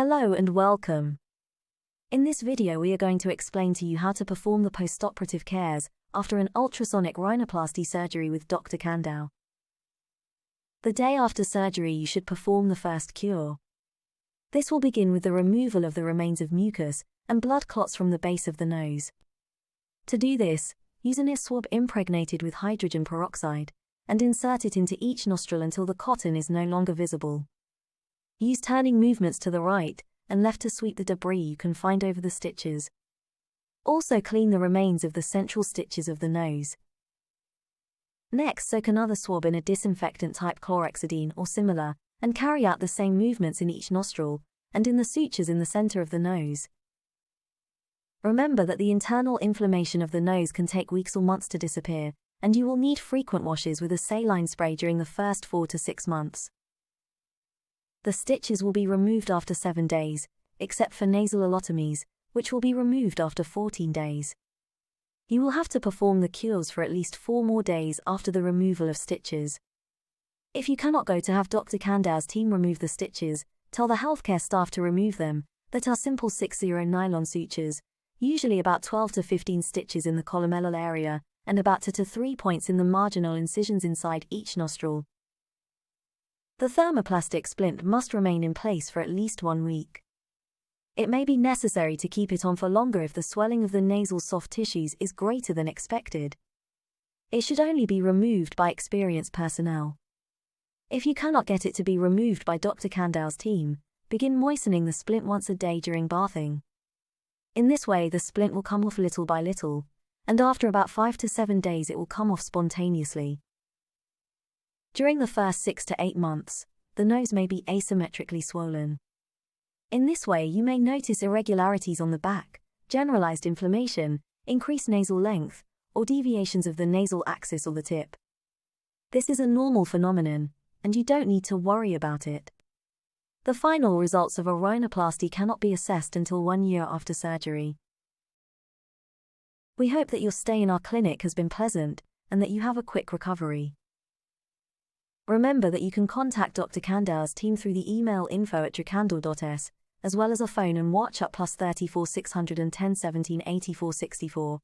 Hello and welcome. In this video we are going to explain to you how to perform the postoperative cares after an ultrasonic rhinoplasty surgery with Dr. Candau. The day after surgery you should perform the first cure. This will begin with the removal of the remains of mucus and blood clots from the base of the nose. To do this, use a swab impregnated with hydrogen peroxide and insert it into each nostril until the cotton is no longer visible. Use turning movements to the right and left to sweep the debris you can find over the stitches. Also clean the remains of the central stitches of the nose. Next, soak another swab in a disinfectant type Chlorhexidine or similar, and carry out the same movements in each nostril and in the sutures in the center of the nose. Remember that the internal inflammation of the nose can take weeks or months to disappear, and you will need frequent washes with a saline spray during the first 4 to 6 months. The stitches will be removed after 7 days, except for nasal allotomies, which will be removed after 14 days. You will have to perform the cures for at least 4 more days after the removal of stitches. If you cannot go to have Dr. Candau's team remove the stitches, tell the healthcare staff to remove them, that are simple 6-0 nylon sutures, usually about 12 to 15 stitches in the columellar area, and about 2 to 3 points in the marginal incisions inside each nostril. The thermoplastic splint must remain in place for at least 1 week. It may be necessary to keep it on for longer if the swelling of the nasal soft tissues is greater than expected. It should only be removed by experienced personnel. If you cannot get it to be removed by Dr. Candau's team, begin moistening the splint once a day during bathing. In this way the splint will come off little by little, and after about 5 to 7 days it will come off spontaneously. During the first 6 to 8 months, the nose may be asymmetrically swollen. In this way you may notice irregularities on the back, generalized inflammation, increased nasal length, or deviations of the nasal axis or the tip. This is a normal phenomenon, and you don't need to worry about it. The final results of a rhinoplasty cannot be assessed until 1 year after surgery. We hope that your stay in our clinic has been pleasant, and that you have a quick recovery. Remember that you can contact Dr. Candau's team through the email info@drcandau.s, as well as a phone and WhatsApp +34 610 17 84 64.